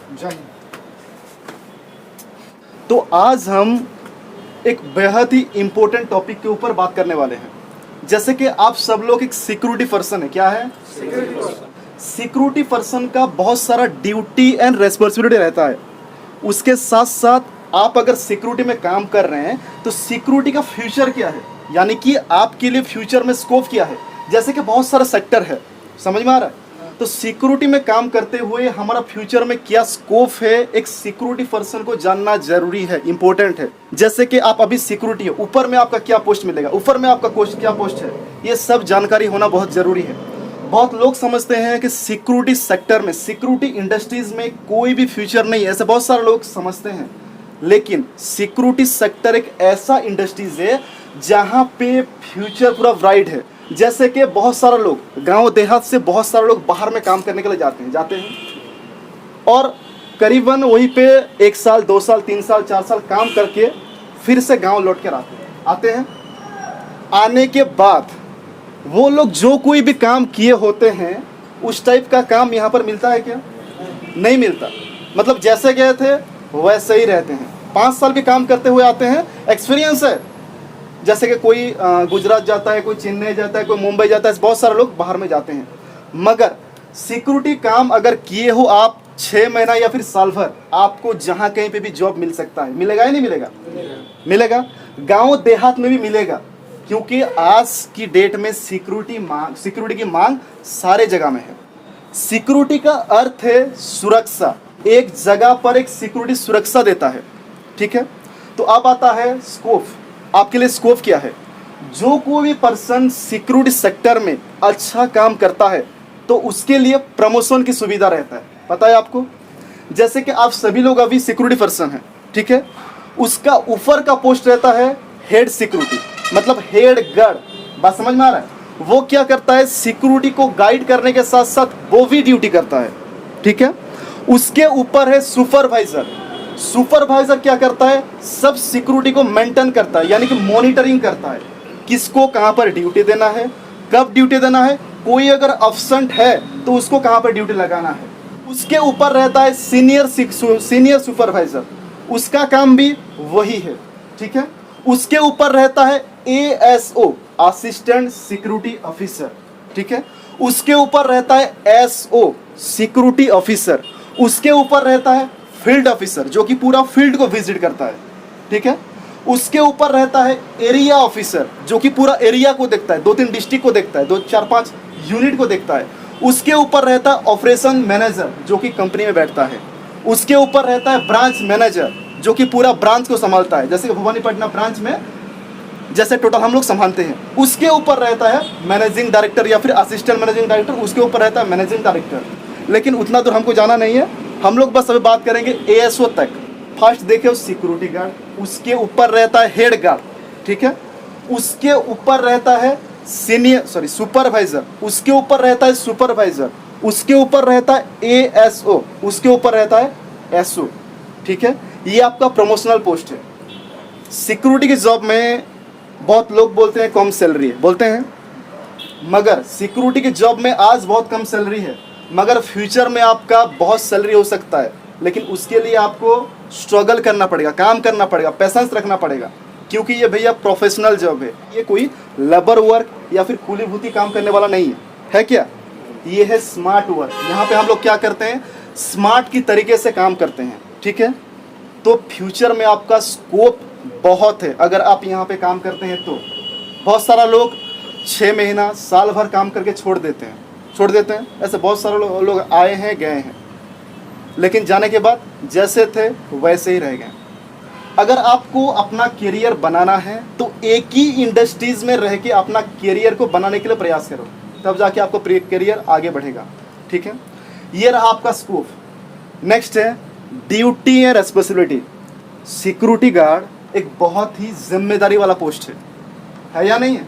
जय हिंद। तो आज हम एक बेहद ही इम्पोर्टेंट टॉपिक के ऊपर बात करने वाले हैं। जैसे कि आप सब लोग एक सिक्योरिटी पर्सन है, क्या है? सिक्योरिटी पर्सन का बहुत सारा ड्यूटी एंड रेस्पॉन्सिबिलिटी रहता है। उसके साथ साथ आप अगर सिक्योरिटी में काम कर रहे हैं तो सिक्योरिटी का फ्यूचर क्या है, यानी कि आपके लिए फ्यूचर में स्कोप क्या है। जैसे कि बहुत सारा सेक्टर है, समझ में आ रहा है? तो सिक्योरिटी में काम करते हुए हमारा फ्यूचर में क्या स्कोप है, एक सिक्योरिटी पर्सन को जानना जरूरी है, इंपॉर्टेंट है। जैसे कि आप अभी सिक्योरिटी है, ऊपर में आपका क्या पोस्ट मिलेगा, ऊपर में आपका क्या पोस्ट है, ये सब जानकारी होना बहुत जरूरी है। बहुत लोग समझते हैं कि सिक्योरिटी सेक्टर में, सिक्योरिटी इंडस्ट्रीज में कोई भी फ्यूचर नहीं है, ऐसे बहुत सारे लोग समझते हैं। लेकिन सिक्योरिटी सेक्टर एक ऐसा इंडस्ट्रीज है जहां पे फ्यूचर पूरा ब्राइट है। जैसे कि बहुत सारे लोग गांव देहात से, बहुत सारे लोग बाहर में काम करने के लिए जाते हैं और करीबन वहीं पे 1 साल 2 साल 3 साल 4 साल काम करके फिर से गांव लौट कर आते हैं। आने के बाद वो लोग जो कोई भी काम किए होते हैं उस टाइप का काम यहाँ पर मिलता है क्या? नहीं मिलता। मतलब जैसे गए थे वैसे ही रहते हैं। 5 साल भी काम करते हुए आते हैं, एक्सपीरियंस है। जैसे कि कोई गुजरात जाता है, कोई चेन्नई जाता है, कोई मुंबई जाता है, बहुत सारे लोग बाहर में जाते हैं। मगर सिक्योरिटी काम अगर किए हो आप 6 महीना या फिर साल भर, आपको जहाँ कहीं पे भी जॉब मिल सकता है। मिलेगा या नहीं मिलेगा? मिलेगा। गांव देहात में भी मिलेगा, क्योंकि आज की डेट में सिक्योरिटी की मांग सारे जगह में है। सिक्योरिटी का अर्थ है सुरक्षा। एक जगह पर एक सिक्योरिटी सुरक्षा देता है, ठीक है। तो अब आता है स्कोप। आपके लिए स्कोप क्या है? जो कोई भी पर्सन सिक्योरिटी सेक्टर में अच्छा काम करता है तो उसके लिए प्रमोशन की सुविधा रहता है। पता है आपको? जैसे कि आप सभी लोग अभी सिक्योरिटी पर्सन हैं, ठीक है। उसका ऊपर का पोस्ट रहता है हेड सिक्योरिटी, मतलब हेड गार्ड। बात समझ में आ रहा है? वो क्या करता है, सिक्योरिटी को गाइड करने के साथ साथ वो भी ड्यूटी करता है, ठीक है। उसके ऊपर है सुपरवाइजर। सुपरवाइजर क्या करता है, सब सिक्योरिटी को मेंटेन करता है, यानी कि मॉनिटरिंग करता है, किसको कहां पर ड्यूटी देना है, कब ड्यूटी देना है, कोई अगर अब्सेंट है तो उसको कहां पर ड्यूटी लगाना है। उसके ऊपर रहता है सीनियर सुपरवाइजर, उसका काम भी वही है, ठीक है। उसके ऊपर रहता है ASO, असिस्टेंट सिक्योरिटी ऑफिसर, ठीक है। उसके ऊपर रहता है SO, सिक्योरिटी ऑफिसर। उसके ऊपर रहता है फील्ड ऑफिसर, जो कि पूरा फील्ड को विजिट करता है, ठीक है। उसके ऊपर रहता है एरिया ऑफिसर, जो कि पूरा एरिया को देखता है, 2-3 डिस्ट्रिक्ट को देखता है, 2-4-5 यूनिट को देखता है। उसके ऊपर रहता है ऑपरेशन मैनेजर, जो कि कंपनी में बैठता है। उसके ऊपर रहता है ब्रांच मैनेजर, जो कि पूरा ब्रांच को संभालता है, जैसे कि भवानीपटना ब्रांच में जैसे टोटल हम लोग संभालते हैं। उसके ऊपर रहता है मैनेजिंग डायरेक्टर या फिर असिस्टेंट मैनेजिंग डायरेक्टर, उसके ऊपर रहता है मैनेजिंग डायरेक्टर। लेकिन उतना दूर हमको जाना नहीं है, हम लोग बस अभी बात करेंगे ASO तक। फर्स्ट देखे सिक्योरिटी गार्ड, उसके ऊपर रहता है हेड गार्ड, ठीक है। उसके ऊपर रहता है सुपरवाइजर, उसके ऊपर रहता है सुपरवाइजर, उसके ऊपर रहता है ASO, उसके ऊपर रहता है SO, ठीक है। ये आपका प्रमोशनल पोस्ट है। सिक्योरिटी की जॉब में बहुत लोग बोलते हैं कम सैलरी है, बोलते हैं, मगर सिक्योरिटी की जॉब में आज बहुत कम सैलरी है, मगर फ्यूचर में आपका बहुत सैलरी हो सकता है। लेकिन उसके लिए आपको स्ट्रगल करना पड़ेगा, काम करना पड़ेगा, पेशेंस रखना पड़ेगा, क्योंकि ये भैया प्रोफेशनल जॉब है। ये कोई लेबर वर्क या फिर खूली भूती काम करने वाला नहीं है क्या? ये है स्मार्ट वर्क। यहाँ पे हम लोग क्या करते हैं, स्मार्ट की तरीके से काम करते हैं, ठीक है। तो फ्यूचर में आपका स्कोप बहुत है अगर आप यहाँ पे काम करते हैं तो। बहुत सारा लोग 6 महीना साल भर काम करके छोड़ देते हैं। ऐसे बहुत सारे लोग आए हैं, गए हैं, लेकिन जाने के बाद जैसे थे वैसे ही रह गए। अगर आपको अपना करियर बनाना है तो एक ही इंडस्ट्रीज में रह के अपना करियर को बनाने के लिए प्रयास करो, तब जाके आपको करियर आगे बढ़ेगा, ठीक है। ये रहा आपका स्कोप। नेक्स्ट है duty and responsibility. Security guard एक बहुत ही जिम्मेदारी वाला पोस्ट है या नहीं है?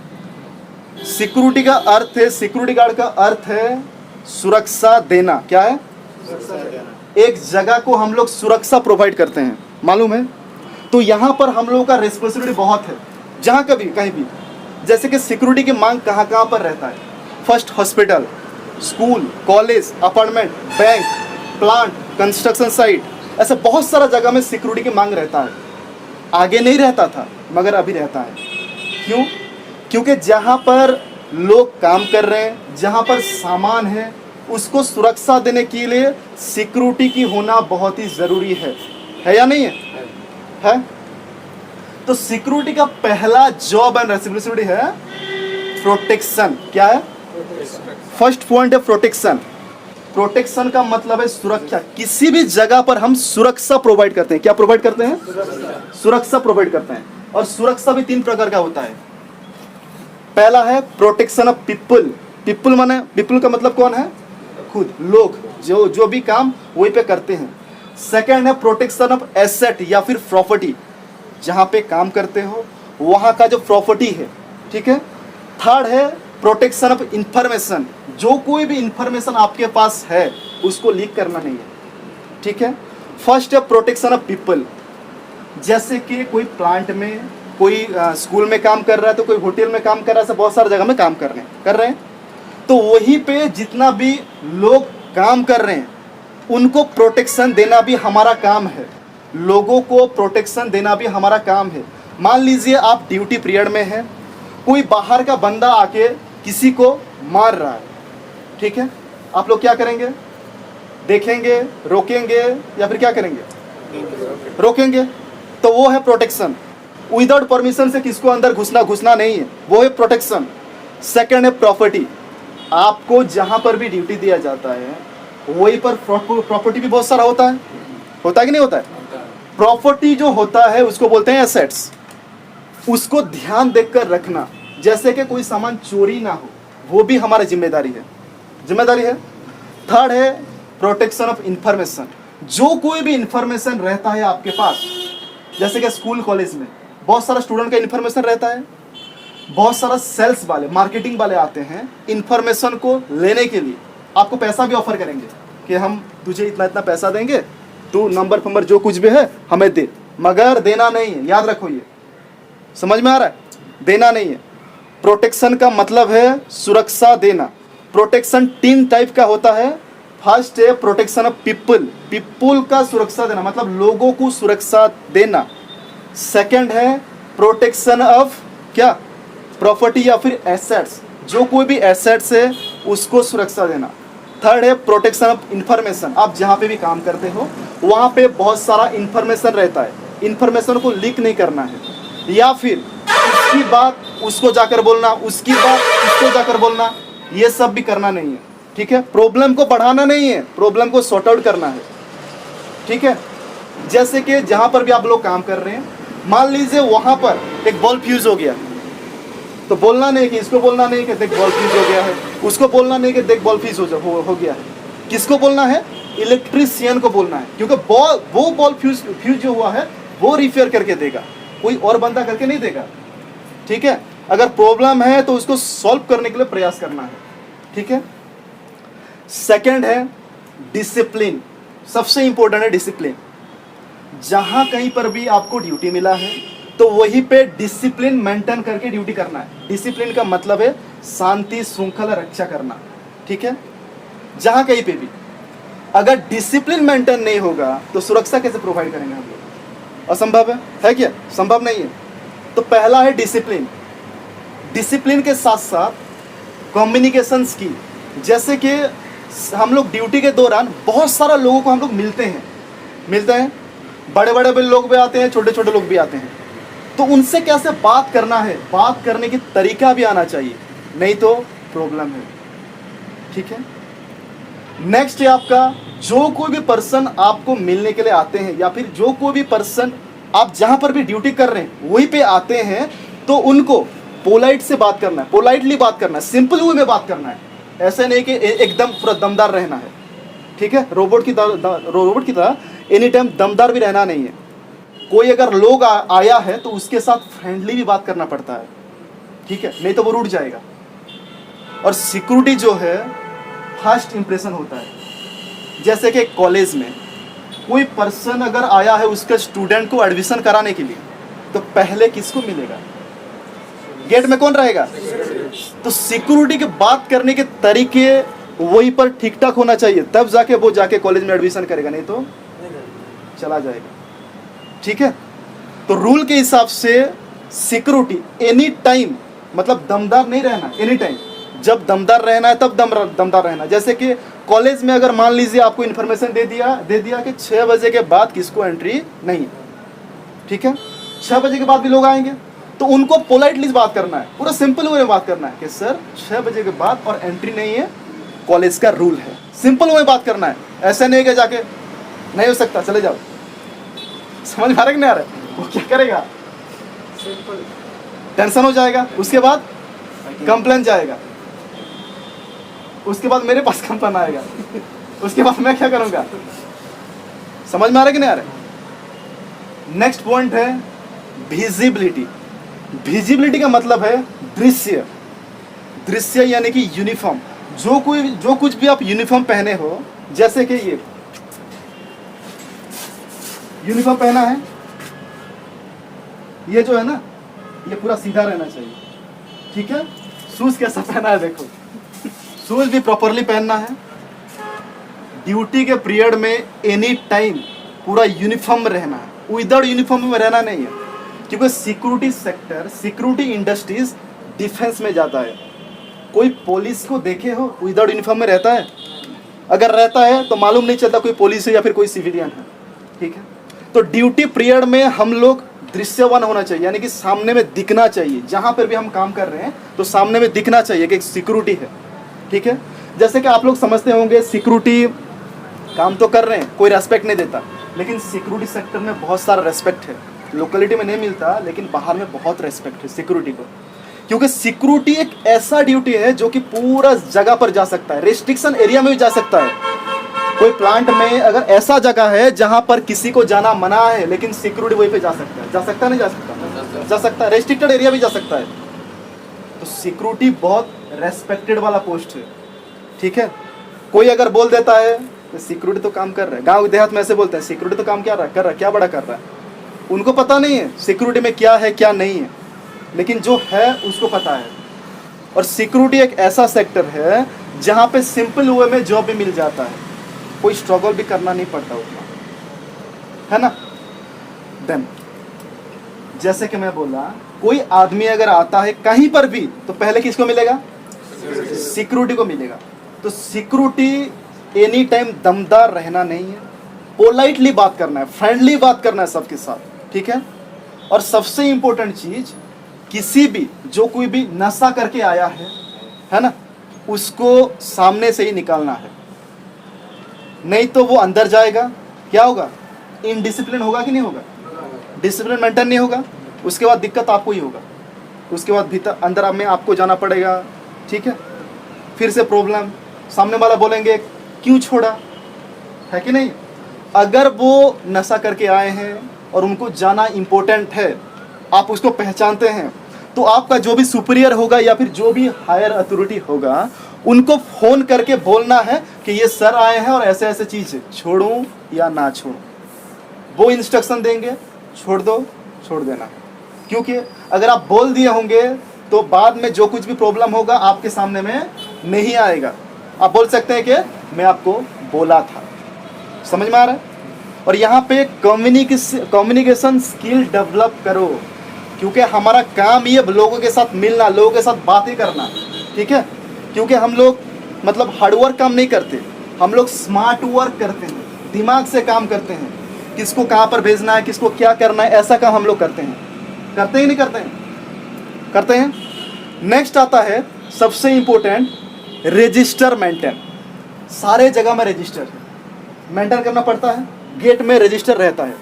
सिक्योरिटी गार्ड का अर्थ है सुरक्षा देना। क्या है? एक जगह को हम लोग सुरक्षा प्रोवाइड करते हैं, मालूम है? तो यहाँ पर हम लोगों का रिस्पॉन्सिबिलिटी बहुत है, जहाँ कहीं भी। जैसे कि सिक्योरिटी की मांग कहाँ पर रहता है। First hospital, school, college, apartment, bank, plant, construction site, ऐसे बहुत सारा जगह में सिक्योरिटी की मांग रहता है। आगे नहीं रहता था मगर अभी रहता है। क्यों? क्योंकि जहाँ पर लोग काम कर रहे हैं, जहाँ पर सामान है, उसको सुरक्षा देने के लिए सिक्योरिटी की होना बहुत ही ज़रूरी है या नहीं है? तो सिक्योरिटी का पहला जॉब एंड रेस्पॉन्सिबिलिटी है प्रोटेक्शन। क्या है? फर्स्ट पॉइंट है प्रोटेक्शन। प्रोटेक्शन का मतलब है सुरक्षा। किसी भी जगह पर हम सुरक्षा प्रोवाइड करते हैं। क्या प्रोवाइड करते हैं? सुरक्षा प्रोवाइड करते हैं। और सुरक्षा भी 3 प्रकार का होता है। पहला है प्रोटेक्शन ऑफ पीपल। पीपल माने, पीपल का मतलब कौन है? खुद लोग, जो भी काम वही पे करते हैं। सेकंड है प्रोटेक्शन ऑफ एसेट या फिर प्रॉपर्टी, जहां पे काम करते हो वहां का जो प्रॉपर्टी है, ठीक है। थर्ड है प्रोटेक्शन ऑफ इंफॉर्मेशन, जो कोई भी इंफॉर्मेशन आपके पास है उसको लीक करना नहीं है, ठीक है। फर्स्ट है प्रोटेक्शन ऑफ पीपल, जैसे कि कोई प्लांट में, कोई स्कूल में काम कर रहा है, तो कोई होटल में काम कर रहा है, बहुत सारी जगह में काम कर रहे हैं, तो वहीं पे जितना भी लोग काम कर रहे हैं उनको प्रोटेक्शन देना भी हमारा काम है। लोगों को प्रोटेक्शन देना भी हमारा काम है। मान लीजिए आप ड्यूटी पीरियड में हैं, कोई बाहर का बंदा आके किसी को मार रहा है, ठीक है, आप लोग क्या करेंगे? देखेंगे, रोकेंगे या फिर क्या करेंगे? रोकेंगे। तो वो है प्रोटेक्शन। विदाउट परमिशन से किसको अंदर घुसना नहीं है, वो है प्रोटेक्शन। सेकंड है प्रॉपर्टी। आपको जहां पर भी ड्यूटी दिया जाता है वहीं पर प्रॉपर्टी भी बहुत सारा होता है कि नहीं होता है? प्रॉपर्टी जो होता है उसको बोलते हैं एसेट्स। उसको ध्यान देकर रखना, जैसे कि कोई सामान चोरी ना हो, वो भी हमारी जिम्मेदारी है। थर्ड है प्रोटेक्शन ऑफ इंफॉर्मेशन। जो कोई भी इंफॉर्मेशन रहता है आपके पास, जैसे कि स्कूल कॉलेज में बहुत सारा स्टूडेंट का इंफॉर्मेशन रहता है, बहुत सारा सेल्स वाले, मार्केटिंग वाले आते हैं इंफॉर्मेशन को लेने के लिए। आपको पैसा भी ऑफर करेंगे कि हम तुझे इतना पैसा देंगे, तू नंबर जो कुछ भी है हमें दे, मगर देना नहीं है। याद रखो, ये समझ में आ रहा है? देना नहीं है। प्रोटेक्शन का मतलब है सुरक्षा देना। प्रोटेक्शन 3 टाइप का होता है। फर्स्ट है प्रोटेक्शन ऑफ पीपल का सुरक्षा देना, मतलब लोगों को सुरक्षा देना। सेकंड है प्रोटेक्शन ऑफ क्या? प्रॉपर्टी या फिर एसेट्स, जो कोई भी एसेट्स है उसको सुरक्षा देना। थर्ड है प्रोटेक्शन ऑफ इंफॉर्मेशन। आप जहाँ पे भी काम करते हो वहाँ पे बहुत सारा इंफॉर्मेशन रहता है, इंफॉर्मेशन को लीक नहीं करना है, या फिर उसकी बात उसको जाकर बोलना, उसकी बात उसको जाकर बोलना, ये सब भी करना नहीं है, ठीक है। प्रॉब्लम को बढ़ाना नहीं है, प्रॉब्लम को सॉर्ट आउट करना है, ठीक है। जैसे कि जहाँ पर भी आप लोग काम कर रहे हैं, मान लीजिए वहाँ पर एक बल्ब फ्यूज हो गया, तो बोलना नहीं कि इसको बोलना नहीं कि देख बल्ब फ्यूज हो गया है, उसको बोलना नहीं कि देख बल्ब फ्यूज हो गया है। किसको बोलना है? इलेक्ट्रीशियन को बोलना है, क्योंकि वो बल्ब फ्यूज जो हुआ है वो रिपेयर करके देगा, कोई और बंदा करके नहीं देगा, ठीक है। अगर प्रॉब्लम है तो उसको सॉल्व करने के लिए प्रयास करना है, ठीक है। सेकंड है डिसिप्लिन। सबसे इंपॉर्टेंट है डिसिप्लिन। जहां कहीं पर भी आपको ड्यूटी मिला है तो वहीं पे डिसिप्लिन मेंटेन करके ड्यूटी करना है। डिसिप्लिन का मतलब है शांति श्रृंखला रक्षा करना, ठीक है। जहां कहीं पे भी अगर डिसिप्लिन मेंटेन नहीं होगा तो सुरक्षा कैसे प्रोवाइड करेंगे हम लोग? असंभव है क्या? संभव नहीं है। तो पहला है डिसिप्लिन। डिसिप्लिन के साथ साथ कम्युनिकेशन स्किल, जैसे कि हम लोग ड्यूटी के दौरान बहुत सारा लोगों को हम लोग मिलते हैं, बड़े बड़े भी लोग भी आते हैं, छोटे छोटे लोग भी आते हैं, तो उनसे कैसे बात करना है, बात करने की तरीका भी आना चाहिए, नहीं तो प्रॉब्लम है, ठीक है। नेक्स्ट है आपका, जो कोई भी पर्सन आपको मिलने के लिए आते हैं या फिर जो कोई भी पर्सन आप जहां पर भी ड्यूटी कर रहे हैं वहीं पे आते हैं, तो उनको पोलाइट से बात करना है, पोलाइटली बात करना है, सिंपल वे में बात करना है। ऐसे नहीं कि एकदम पूरा दमदार रहना है, ठीक है। रोबोट की तरह एनी टाइम दमदार भी रहना नहीं है। कोई अगर लोग आया है तो उसके साथ फ्रेंडली भी बात करना पड़ता है, ठीक है, नहीं तो वो रूठ जाएगा। और सिक्योरिटी जो है फर्स्ट इंप्रेशन होता है। जैसे कि कॉलेज में कोई पर्सन अगर आया है उसके स्टूडेंट को एडमिशन कराने के लिए, तो पहले किसको मिलेगा? गेट में कौन रहेगा? तो सिक्योरिटी की बात करने के तरीके वहीं पर ठीक ठाक होना चाहिए, तब जाके वो जाके कॉलेज में एडमिशन करेगा, नहीं तो चला जाएगा। ठीक है, तो रूल के हिसाब से सिक्योरिटी एनी टाइम, मतलब दमदार नहीं रहना, एनी टाइम जब दमदार रहना है तब दमदार रहना। जैसे कि कॉलेज में अगर मान लीजिए आपको इन्फॉर्मेशन दे दिया कि 6 बजे के बाद किसको एंट्री नहीं है, ठीक है, 6 बजे के बाद भी लोग आएंगे, तो उनको पोलाइटली बात करना है, पूरा सिंपल वे में बात करना है कि सर 6 बजे के बाद और एंट्री नहीं है, कॉलेज का रूल है। सिंपल वे में बात करना है, ऐसा नहीं कि जाके नहीं हो सकता चले जाओ। समझ में आ रहा है कि नहीं आ रहा है? वो क्या करेगा, टेंशन हो जाएगा, उसके बाद कंप्लेन जाएगा, उसके बाद मेरे पास कंप्लेन आएगा, उसके बाद मैं क्या करूंगा। समझ में आ रहा है कि नहीं आ रहा है? नेक्स्ट पॉइंट है विजिबिलिटी। विजिबिलिटी का मतलब है दृश्य, दृश्य यानी कि यूनिफॉर्म। जो कुछ भी आप यूनिफॉर्म पहने हो, जैसे कि ये यूनिफॉर्म पहना है, ये जो है ना, ये पूरा सीधा रहना चाहिए, ठीक है। शूज कैसा पहना है देखो, शूज भी प्रॉपरली पहनना है। ड्यूटी के पीरियड में एनी टाइम पूरा यूनिफॉर्म में रहना है, विदाउट यूनिफॉर्म में रहना नहीं है, क्योंकि security sector, security industries defence में जाता है। कोई पुलिस को देखे हो विदाउट यूनिफॉर्म में रहता है? अगर रहता है तो मालूम नहीं चलता कोई पुलिस है या फिर कोई सिविलियन है, ठीक है। तो ड्यूटी पीरियड में हम लोग दृश्यवान होना चाहिए, यानी कि सामने में दिखना चाहिए। जहां पर भी हम काम कर रहे हैं तो सामने में दिखना चाहिए कि सिक्योरिटी है, ठीक है। जैसे कि आप लोग समझते होंगे सिक्योरिटी काम तो कर रहे हैं, कोई रेस्पेक्ट नहीं देता, लेकिन सिक्योरिटी सेक्टर में बहुत सारा रेस्पेक्ट है। लोकेलिटी में नहीं मिलता, लेकिन बाहर में बहुत रेस्पेक्ट है सिक्योरिटी को, क्योंकि सिक्योरिटी एक ऐसा ड्यूटी है जो कि पूरा जगह पर जा सकता है, रेस्ट्रिक्शन एरिया में भी जा सकता है। कोई प्लांट में अगर ऐसा जगह है जहां पर किसी को जाना मना है, लेकिन सिक्योरिटी वहीं पे जा सकता है, जा सकता है नहीं जा सकता? जा सकता है, रेस्ट्रिक्टेड एरिया भी जा सकता है। तो सिक्योरिटी बहुत रेस्पेक्टेड वाला पोस्ट है, ठीक है। कोई अगर बोल देता है तो सिक्योरिटी तो काम कर रहा है, गांव देहात में ऐसे बोलते हैं सिक्योरिटी तो काम क्या कर रहा है, क्या बड़ा कर रहा है। उनको पता नहीं है सिक्योरिटी में क्या है क्या नहीं है, लेकिन जो है उसको पता है। और सिक्योरिटी एक ऐसा सेक्टर है जहां पे सिंपल वे में जॉब भी मिल जाता है, कोई स्ट्रगल भी करना नहीं पड़ता उतना, है ना। देन जैसे कि मैं बोला, कोई आदमी अगर आता है कहीं पर भी तो पहले किसको मिलेगा? सिक्योरिटी को मिलेगा। तो सिक्योरिटी एनी टाइम दमदार रहना नहीं है, पोलाइटली बात करना है, फ्रेंडली बात करना है सबके साथ, ठीक है। और सबसे इंपॉर्टेंट चीज, किसी भी जो कोई भी नशा करके आया है ना, उसको सामने से ही निकालना है, नहीं तो वो अंदर जाएगा, क्या होगा, इनडिसिप्लिन होगा कि नहीं होगा, डिसिप्लिन मेंटेन नहीं होगा, उसके बाद दिक्कत आपको ही होगा, उसके बाद भीतर अंदर में आपको जाना पड़ेगा, ठीक है। फिर से प्रॉब्लम, सामने वाला बोलेंगे क्यों छोड़ा, है कि नहीं। अगर वो नशा करके आए हैं और उनको जाना इम्पोर्टेंट है, आप उसको पहचानते हैं, तो आपका जो भी सुपीरियर होगा या फिर जो भी हायर अथॉरिटी होगा, उनको फोन करके बोलना है कि ये सर आए हैं और ऐसे ऐसे चीज है, छोड़ूं या ना छोड़ूं। वो इंस्ट्रक्शन देंगे, छोड़ दो, छोड़ देना। क्योंकि अगर आप बोल दिए होंगे तो बाद में जो कुछ भी प्रॉब्लम होगा आपके सामने में नहीं आएगा। आप बोल सकते हैं कि मैं आपको बोला था। समझ में आ रहा है? और यहाँ पे कम्युनिकेशन स्किल डेवलप करो, क्योंकि हमारा काम ये लोगों के साथ मिलना, लोगों के साथ बातें करना, ठीक है। क्योंकि हम लोग मतलब हार्डवर्क काम नहीं करते, हम लोग स्मार्ट वर्क करते हैं, दिमाग से काम करते हैं, किसको कहाँ पर भेजना है, किसको क्या करना है, ऐसा काम हम लोग करते हैं। करते ही नहीं करते हैं? करते हैं। नेक्स्ट आता है सबसे इंपॉर्टेंट, रजिस्टर मेंटेन। सारे जगह में रजिस्टर मेंटेन करना पड़ता है, गेट में रजिस्टर रहता है।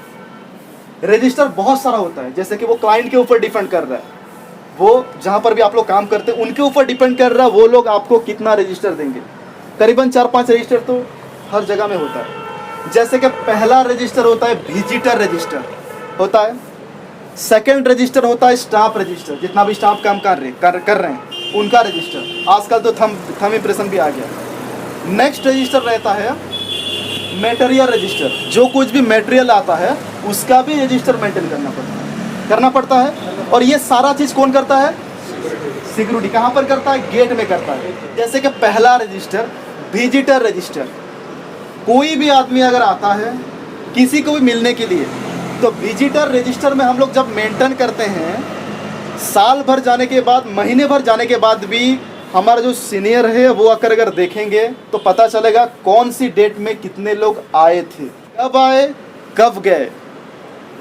रजिस्टर बहुत सारा होता है, जैसे कि वो क्लाइंट के ऊपर डिपेंड कर रहा है, वो जहाँ पर भी आप लोग काम करते हैं उनके ऊपर डिपेंड कर रहा है, वो लोग आपको कितना रजिस्टर देंगे। करीबन 4-5 रजिस्टर तो हर जगह में होता है। जैसे कि पहला रजिस्टर होता है विजिटर रजिस्टर होता है, सेकंड रजिस्टर होता है स्टाफ रजिस्टर, जितना भी स्टाफ काम कर रहे हैं उनका रजिस्टर। आजकल तो थंब इंप्रेशन भी आ गया। नेक्स्ट रजिस्टर रहता है मटेरियल रजिस्टर, जो कुछ भी मटेरियल आता है उसका भी रजिस्टर मेंटेन करना पड़ता है। और ये सारा चीज़ कौन करता है? सिक्योरिटी। कहाँ पर करता है? गेट में करता है। जैसे कि पहला रजिस्टर विजिटर रजिस्टर। कोई भी आदमी अगर आता है किसी को भी मिलने के लिए, तो विजिटर रजिस्टर में हम लोग जब मेंटेन करते हैं, साल भर जाने के बाद, महीने भर जाने के बाद भी हमारा जो सीनियर है वो आकर अगर देखेंगे तो पता चलेगा कौन सी डेट में कितने लोग आए थे, कब आए, कब गए।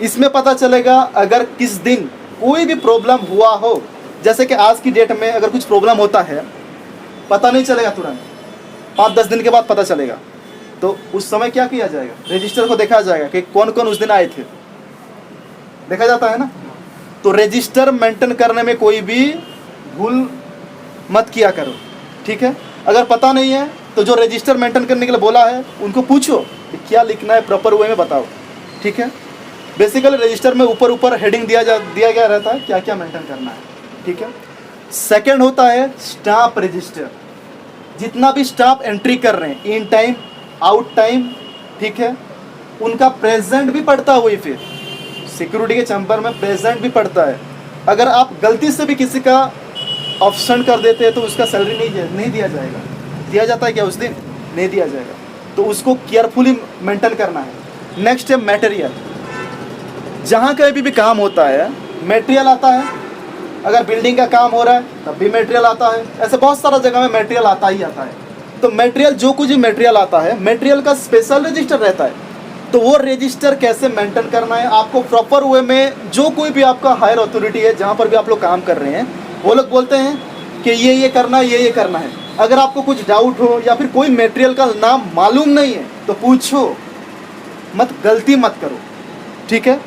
इसमें पता चलेगा अगर किस दिन कोई भी प्रॉब्लम हुआ हो, जैसे कि आज की डेट में अगर कुछ प्रॉब्लम होता है, पता नहीं चलेगा तुरंत, 5-10 दिन के बाद पता चलेगा। तो उस समय क्या किया जाएगा, रजिस्टर को देखा जाएगा कि कौन कौन उस दिन आए थे, देखा जाता है ना। तो रजिस्टर मेंटेन करने में कोई भी भूल मत किया करो, ठीक है। अगर पता नहीं है तो जो रजिस्टर मेंटेन करने के लिए बोला है उनको पूछो कि क्या लिखना है, प्रॉपर वे में बताओ, ठीक है। बेसिकली रजिस्टर में ऊपर ऊपर हेडिंग दिया गया रहता है क्या क्या मेंटेन करना है, ठीक है। सेकंड होता है स्टाफ रजिस्टर। जितना भी स्टाफ एंट्री कर रहे हैं, इन टाइम, आउट टाइम, ठीक है, उनका प्रेजेंट भी पड़ता है। वही फिर सिक्योरिटी के चैम्बर में प्रेजेंट भी पड़ता है। अगर आप गलती से भी किसी का ऑप्शन कर देते हैं तो उसका सैलरी नहीं दिया जाएगा। दिया जाता है क्या उस दिन? नहीं दिया जाएगा। तो उसको केयरफुली मेंटेन करना है। नेक्स्ट है मटेरियल। जहाँ कहीं भी काम होता है मटेरियल आता है। अगर बिल्डिंग का काम हो रहा है तब भी मटेरियल आता है। ऐसे बहुत सारा जगह में मटेरियल आता ही आता है। तो मटेरियल, जो कुछ भी मटेरियल आता है, मटेरियल का स्पेशल रजिस्टर रहता है। तो वो रजिस्टर कैसे मेंटेन करना है आपको प्रॉपर वे में। जो कोई भी आपका हायर अथॉरिटी है, जहाँ पर भी आप लोग काम कर रहे हैं, वो लोग बोलते हैं कि ये करना है, ये करना है। अगर आपको कुछ डाउट हो या फिर कोई मटेरियल का नाम मालूम नहीं है तो पूछो मत, गलती मत करो, ठीक है।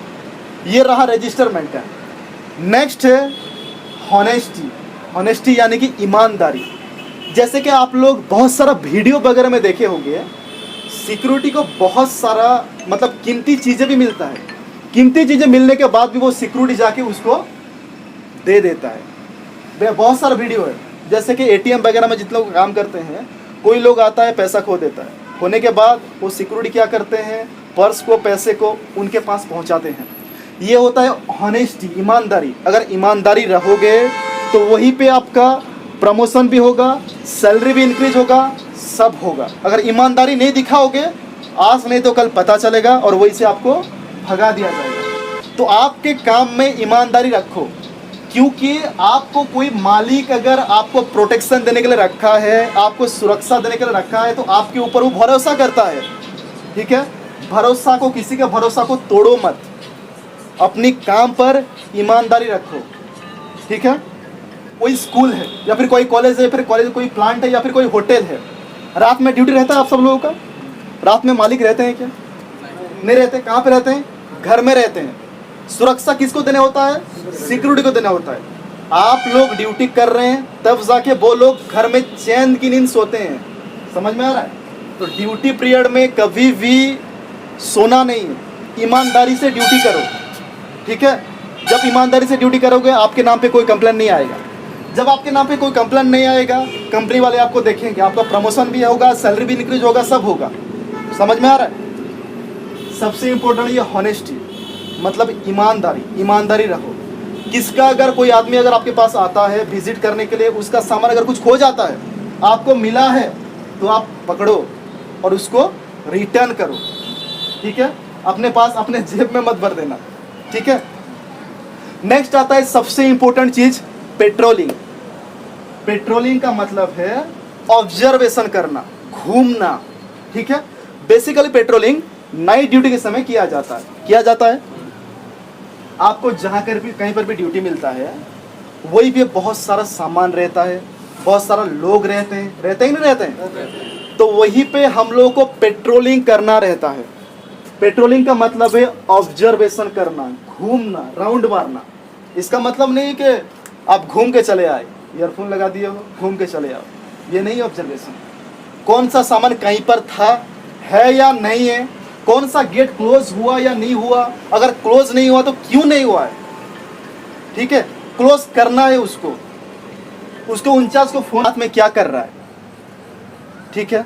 ये रहा रजिस्टर मेंटेन। नेक्स्ट है हॉनेस्टी। हॉनेस्टी यानी कि ईमानदारी। जैसे कि आप लोग बहुत सारा वीडियो वगैरह में देखे होंगे, सिक्योरिटी को बहुत सारा मतलब कीमती चीज़ें भी मिलता है। कीमती चीज़ें मिलने के बाद भी वो सिक्योरिटी जाके उसको दे देता है। बहुत सारा वीडियो है। जैसे कि एटीएम वगैरह में जितने लोग काम करते हैं, कोई लोग आता है पैसा खो देता है। होने के बाद वो सिक्योरिटी क्या करते हैं, पर्स को, पैसे को उनके पास पहुंचाते हैं। ये होता है हॉनेस्टी, ईमानदारी। अगर ईमानदारी रहोगे तो वहीं पे आपका प्रमोशन भी होगा, सैलरी भी इंक्रीज होगा, सब होगा। अगर ईमानदारी नहीं दिखाओगे, आज नहीं तो कल पता चलेगा और वहीं से आपको भगा दिया जाएगा। तो आपके काम में ईमानदारी रखो, क्योंकि आपको कोई मालिक अगर आपको प्रोटेक्शन देने के लिए रखा है, आपको सुरक्षा देने के लिए रखा है, तो आपके ऊपर वो भरोसा करता है, ठीक है। भरोसा को, किसी का भरोसा को तोड़ो मत। अपनी काम पर ईमानदारी रखो, ठीक है। कोई स्कूल है या फिर कोई कॉलेज है, फिर कॉलेज कोई प्लांट है या फिर कोई होटल है, रात में ड्यूटी रहता है आप सब लोगों का। रात में मालिक रहते हैं क्या? नहीं रहते। कहाँ पे रहते हैं? घर में रहते हैं। सुरक्षा किसको देना होता है? सिक्योरिटी को देना होता है। आप लोग ड्यूटी कर रहे हैं तब जाके वो लोग घर में चैन की नींद सोते हैं। समझ में आ रहा है? तो ड्यूटी पीरियड में कभी भी सोना नहीं है। ईमानदारी से ड्यूटी करो, ठीक है। जब ईमानदारी से ड्यूटी करोगे आपके नाम पे कोई कंप्लेंट नहीं आएगा। जब आपके नाम पे कोई कंप्लेंट नहीं आएगा, कंपनी वाले आपको देखेंगे, आपका प्रमोशन भी होगा, सैलरी भी इंक्रीज होगा, सब होगा। समझ में आ रहा है? सबसे इंपॉर्टेंट ये हॉनेस्टी, मतलब ईमानदारी। ईमानदारी रहो। किसका, अगर कोई आदमी अगर आपके पास आता है विजिट करने के लिए, उसका सामान अगर कुछ खो जाता है, आपको मिला है, तो आप पकड़ो और उसको रिटर्न करो, ठीक है। अपने पास, अपने जेब में मत भर देना, ठीक है। नेक्स्ट आता है सबसे इंपॉर्टेंट चीज, पेट्रोलिंग। पेट्रोलिंग का मतलब है ऑब्जर्वेशन करना, घूमना, ठीक है। बेसिकली पेट्रोलिंग नाइट ड्यूटी के समय किया जाता है। आपको जहाँ कहीं पर भी ड्यूटी मिलता है, वही पे बहुत सारा सामान रहता है, बहुत सारा लोग रहते हैं कि नहीं रहते हैं? तो वहीं पे हम लोगों को पेट्रोलिंग करना रहता है। पेट्रोलिंग का मतलब है ऑब्जर्वेशन करना, घूमना, राउंड मारना। इसका मतलब नहीं कि आप घूम के चले आए, ईयरफोन लगा दिए हो, घूम के चले आओ, ये नहीं ऑब्जर्वेशन। कौन सा सामान कहीं पर था, है या नहीं है, कौन सा गेट क्लोज हुआ या नहीं हुआ, अगर क्लोज नहीं हुआ तो क्यों नहीं हुआ है, ठीक है। क्लोज करना है उसको 49 को फोन हाथ में क्या कर रहा है, ठीक है।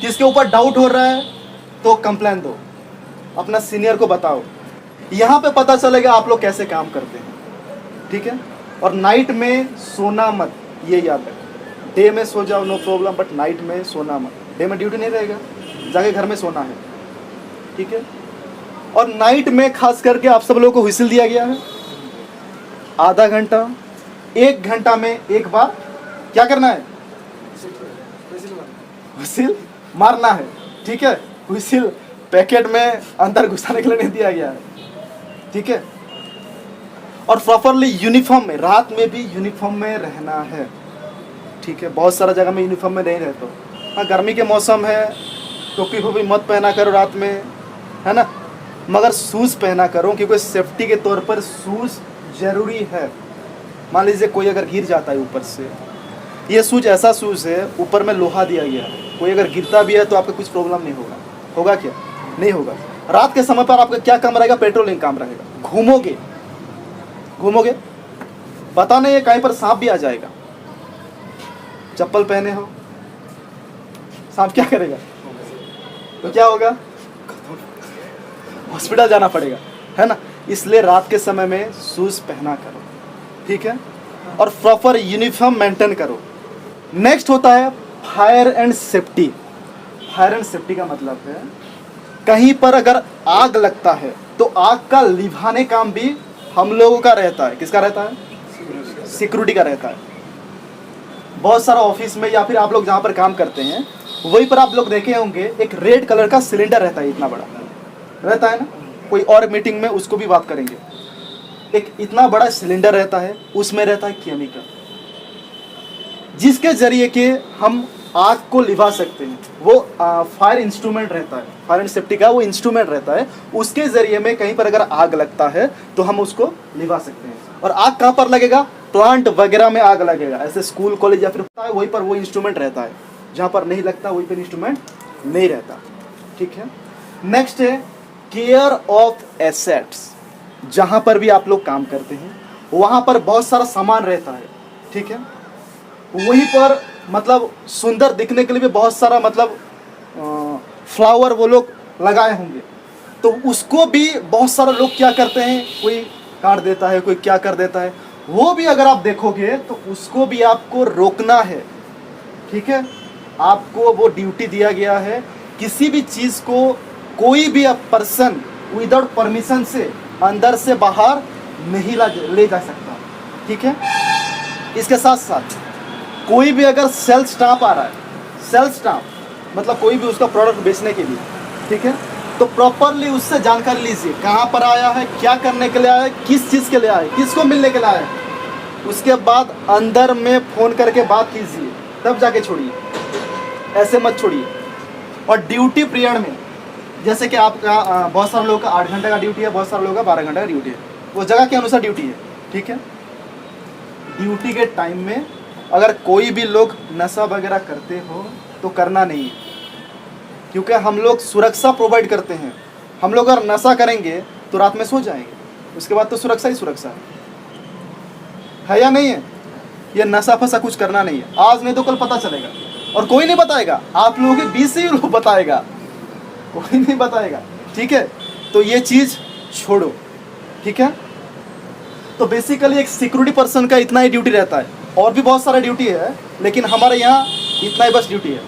किसके ऊपर डाउट हो रहा है तो कंप्लेन दो, अपना सीनियर को बताओ। यहाँ पे पता चलेगा आप लोग कैसे काम करते हैं, ठीक है। और नाइट में सोना मत, ये याद रखो। डे में सो जाओ नो प्रॉब्लम, बट नाइट में सोना मत। डे में ड्यूटी नहीं रहेगा, जाके घर में सोना है, ठीक है। और नाइट में खास करके आप सब लोगों को व्हिसिल दिया गया है, आधा घंटा 1 घंटा में एक बार क्या करना है, व्हिसिल मारना है, ठीक है। व्हिसिल पैकेट में अंदर घुसाने के लिए नहीं दिया गया है, ठीक है। और प्रॉपरली यूनिफॉर्म में, रात में भी यूनिफॉर्म में रहना है, ठीक है। बहुत सारा जगह में यूनिफॉर्म में नहीं रहते हो। हाँ, गर्मी के मौसम है, टोपी वोपी मत पहना करो रात में, है ना, मगर शूज़ पहना करो, क्योंकि सेफ्टी के तौर पर शूज़ ज़रूरी है। मान लीजिए कोई अगर गिर जाता है ऊपर से, ये शूज़ ऐसा शूज़ है, ऊपर में लोहा दिया गया है, कोई अगर गिरता भी है तो आपको कुछ प्रॉब्लम नहीं होगा। होगा क्या? नहीं होगा। रात के समय पर आपका क्या काम रहेगा? पेट्रोलिंग काम रहेगा। घूमोगे घूमोगे, पता नहीं है कहीं पर सांप भी आ जाएगा। चप्पल पहने हो, सांप क्या करेगा? तो क्या होगा? हॉस्पिटल जाना पड़ेगा, है ना। इसलिए रात के समय में शूज पहना करो, ठीक है, और प्रॉपर यूनिफॉर्म मेंटेन करो। नेक्स्ट होता है fire and safety. Fire and safety का मतलब है कहीं पर अगर आग लगता है तो आग का लिभाने काम भी हम लोगों का रहता है। किसका रहता है? सिक्योरिटी का रहता है। बहुत सारा ऑफिस में या फिर आप लोग जहाँ पर काम करते हैं वहीं पर आप लोग देखे होंगे, एक रेड कलर का सिलेंडर रहता है, इतना बड़ा रहता है ना। कोई और मीटिंग में उसको भी बात करेंगे। एक इतना बड़ा सिलेंडर रहता है, उसमें रहता है केमिकल, जिसके जरिए के हम आग को लिभा सकते हैं। वो फायर इंस्ट्रूमेंट रहता है, फायर एंड सेफ्टी का वो इंस्ट्रूमेंट रहता है। उसके जरिए में कहीं पर अगर आग लगता है तो हम उसको लिभा सकते हैं। और आग कहाँ पर लगेगा? प्लांट वगैरह में आग लगेगा, ऐसे स्कूल कॉलेज या फिर वहीं पर वो इंस्ट्रूमेंट रहता है। जहाँ पर नहीं लगता वहीं पर इंस्ट्रूमेंट नहीं रहता, ठीक है। नेक्स्ट है केयर ऑफ एसेट्स। जहाँ पर भी आप लोग काम करते हैं वहाँ पर बहुत सारा सामान रहता है, ठीक है। वहीं पर मतलब सुंदर दिखने के लिए भी बहुत सारा मतलब फ्लावर वो लोग लगाए होंगे, तो उसको भी बहुत सारे लोग क्या करते हैं, कोई काट देता है, कोई क्या कर देता है। वो भी अगर आप देखोगे तो उसको भी आपको रोकना है, ठीक है। आपको वो ड्यूटी दिया गया है। किसी भी चीज़ को कोई भी पर्सन विदाउट परमिशन से अंदर से बाहर नहीं ले जा सकता, ठीक है। इसके साथ साथ कोई भी अगर सेल्स स्टाफ आ रहा है, सेल्स स्टाफ मतलब कोई भी उसका प्रोडक्ट बेचने के लिए, ठीक है, तो प्रॉपरली उससे जानकारी लीजिए, कहाँ पर आया है, क्या करने के लिए आया है, किस चीज़ के लिए आया है, किसको मिलने के लिए आया है। उसके बाद अंदर में फ़ोन करके बात कीजिए, तब जाके छोड़िए, ऐसे मत छोड़िए। और ड्यूटी पीरियड में, जैसे कि आपका बहुत सारे लोगों का 8 घंटे का ड्यूटी है, बहुत सारे लोगों का 12 घंटे का ड्यूटी है, वो जगह के अनुसार ड्यूटी है, ठीक है। ड्यूटी के टाइम में अगर कोई भी लोग नशा वगैरह करते हो तो करना नहीं है, क्योंकि हम लोग सुरक्षा प्रोवाइड करते हैं। हम लोग अगर नशा करेंगे तो रात में सो जाएंगे, उसके बाद तो सुरक्षा ही सुरक्षा है या नहीं है। ये नशा फसा कुछ करना नहीं है, आज नहीं तो कल पता चलेगा, और कोई नहीं बताएगा, आप लोगों के बीच से ही लोग बताएगा, कोई नहीं बताएगा, ठीक है। तो ये चीज़ छोड़ो, ठीक है। तो बेसिकली एक सिक्योरिटी पर्सन का इतना ही ड्यूटी रहता है, और भी बहुत सारा ड्यूटी है, लेकिन हमारे यहाँ इतना ही बस ड्यूटी है।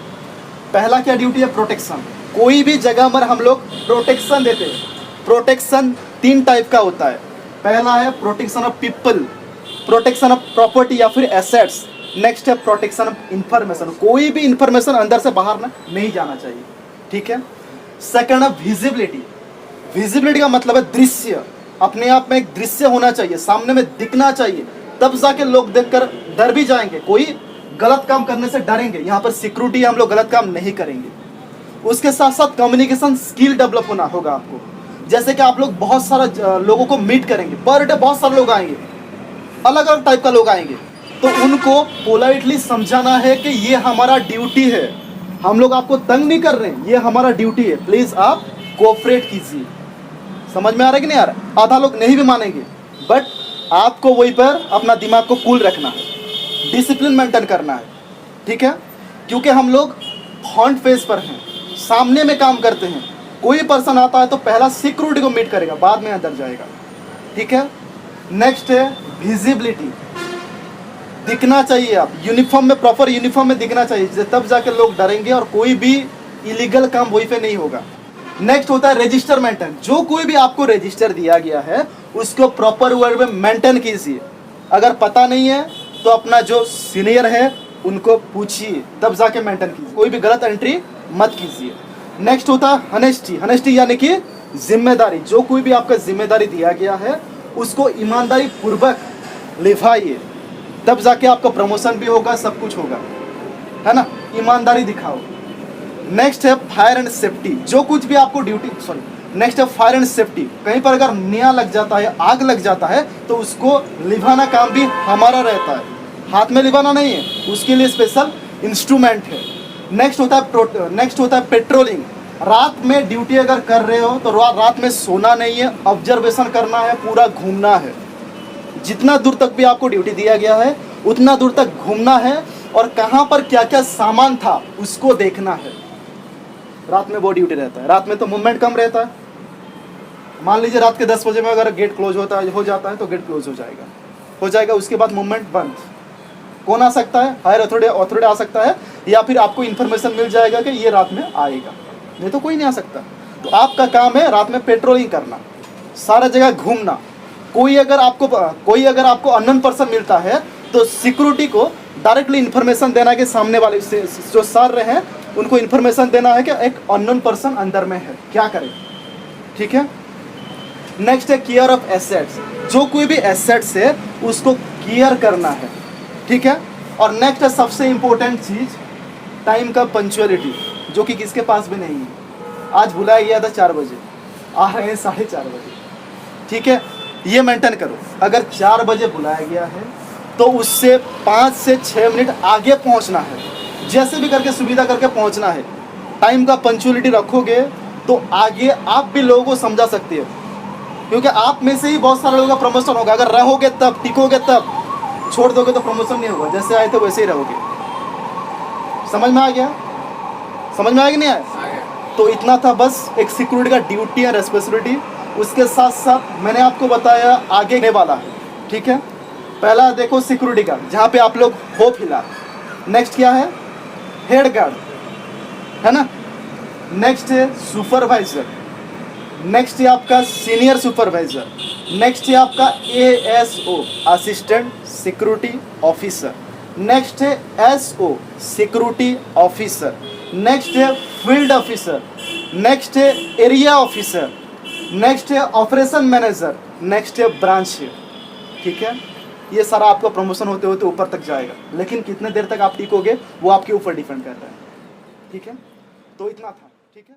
पहला क्या ड्यूटी है? प्रोटेक्शन। कोई भी जगह पर हम लोग प्रोटेक्शन देते हैं। प्रोटेक्शन 3 टाइप का होता है। पहला है protection of people, protection of property या फिर एसेट्स। नेक्स्ट है प्रोटेक्शन ऑफ इंफॉर्मेशन। कोई भी इंफॉर्मेशन अंदर से बाहर नहीं जाना चाहिए, ठीक है। सेकंड है विजिबिलिटी। विजिबिलिटी का मतलब है दृश्य, अपने आप में एक दृश्य होना चाहिए, सामने में दिखना चाहिए, तब जाके लोग देखकर डर भी जाएंगे, कोई गलत काम करने से डरेंगे। यहाँ पर सिक्योरिटी, हम लोग गलत काम नहीं करेंगे। उसके साथ साथ कम्युनिकेशन स्किल डेवलप होना होगा आपको। जैसे कि आप लोग बहुत सारा लोगों को मीट करेंगे, पर डे बहुत सारे लोग आएंगे, अलग अलग टाइप का लोग आएंगे, तो उनको पोलाइटली समझाना है कि ये हमारा ड्यूटी है, हम लोग आपको तंग नहीं कर रहे हैं, ये हमारा ड्यूटी है, प्लीज़ आप कोऑपरेट कीजिए। समझ में आ रहा है कि नहीं आ रहा? आधा लोग नहीं भी मानेंगे, बट आपको वहीं पर अपना दिमाग को कूल रखना है, डिसिप्लिन मेंटेन करना है, ठीक है। क्योंकि हम लोग फ्रंट फेस पर हैं, सामने में काम करते हैं। कोई पर्सन आता है तो पहला सिक्योरिटी को मीट करेगा, बाद में अंदर जाएगा, ठीक है। नेक्स्ट है विजिबिलिटी। दिखना चाहिए, आप यूनिफॉर्म में, प्रॉपर यूनिफॉर्म में दिखना चाहिए, तब जाके लोग डरेंगे और कोई भी इलीगल काम वहीं पे नहीं होगा। नेक्स्ट होता है रजिस्टर मेंटेन। जो कोई भी आपको रजिस्टर दिया गया है उसको प्रॉपर वे में मेंटेन कीजिए। अगर पता नहीं है तो अपना जो सीनियर है उनको पूछिए, तब जाके मेंटेन कीजिए, कोई भी गलत एंट्री मत कीजिए। नेक्स्ट होता है हनेस्टी। हनेस्टी यानी कि जिम्मेदारी। जो कोई भी आपका जिम्मेदारी दिया गया है उसको ईमानदारी पूर्वक निभाइए, तब जाके आपका प्रमोशन भी होगा, सब कुछ होगा, है ना। ईमानदारी दिखाओ। नेक्स्ट है फायर एंड सेफ्टी। जो कुछ भी आपको ड्यूटी, नेक्स्ट है फायर एंड सेफ्टी। कहीं पर अगर निया लग जाता है, आग लग जाता है, तो उसको लिभाना काम भी हमारा रहता है, हाथ में लिभाना नहीं है, उसके लिए स्पेशल इंस्ट्रूमेंट है। नेक्स्ट होता है पेट्रोलिंग। रात में ड्यूटी अगर कर रहे हो तो रात में सोना नहीं है, ऑब्जर्वेशन करना है, पूरा घूमना है। जितना दूर तक भी आपको ड्यूटी दिया गया है उतना दूर तक घूमना है और कहाँ पर क्या क्या सामान था उसको देखना है। रात में वो ड्यूटी रहता है। रात में तो मूवमेंट कम रहता है। मान लीजिए रात के 10 बजे में अगर गेट क्लोज हो जाता है तो गेट क्लोज हो जाएगा, उसके बाद मूवमेंट बंद। कौन आ सकता है? हायर अथॉरिटी आ सकता है, या फिर आपको इन्फॉर्मेशन मिल जाएगा कि ये रात में आएगा, नहीं तो कोई नहीं आ सकता। तो आपका काम है रात में पेट्रोलिंग करना, सारा जगह घूमना। कोई अगर आपको अननोन पर्सन मिलता है तो सिक्योरिटी को डायरेक्टली इन्फॉर्मेशन देना है कि सामने वाले जो सर रहे हैं उनको इन्फॉर्मेशन देना है कि एक अननोन पर्सन अंदर में है, क्या करें, ठीक है। नेक्स्ट है केयर ऑफ एसेट्स। जो कोई भी एसेट्स है उसको केयर करना है, ठीक है। और नेक्स्ट है सबसे इंपॉर्टेंट चीज, टाइम का पंक्चुअलिटी, जो कि किसके पास भी नहीं है। आज बुलाया गया था 4 बजे, आ रहे हैं 4:30 बजे, ठीक है। ये मेंटेन करो। अगर 4 बजे बुलाया गया है तो उससे 5 से 6 मिनट आगे पहुंचना है, जैसे भी करके सुविधा करके पहुंचना है। टाइम का पंक्चुअलिटी रखोगे तो आगे आप भी लोगों को समझा सकते हो, क्योंकि आप में से ही बहुत सारे लोगों का प्रमोशन होगा। अगर रहोगे तब, टिकोगे तब, छोड़ दोगे तो प्रमोशन नहीं होगा। जैसे आए थे वैसे ही रहोगे। समझ में आ गया? समझ में आया कि नहीं आया? तो इतना था बस एक सिक्योरिटी का ड्यूटी एंड रेस्पॉन्सिबिलिटी। उसके साथ साथ मैंने आपको बताया आगे ने वाला है, ठीक है। पहला देखो सिक्योरिटी का, जहाँ पे आप लोग हो फिलहाल। नेक्स्ट क्या है? हेड गार्ड, है ना। नेक्स्ट है सुपरवाइजर। नेक्स्ट है आपका सीनियर सुपरवाइजर। नेक्स्ट है आपका ASO, assistant security officer. Next है SO, सिक्योरिटी ऑफिसर। नेक्स्ट है फील्ड ऑफिसर। नेक्स्ट है एरिया ऑफिसर। नेक्स्ट है ऑपरेशन मैनेजर। नेक्स्ट है ब्रांच है, ठीक है। ये सारा आपका प्रमोशन होते होते ऊपर तक जाएगा, लेकिन कितने देर तक आप टिकोगे वो आपके ऊपर डिपेंड करता है, ठीक है। तो इतना था, ठीक है।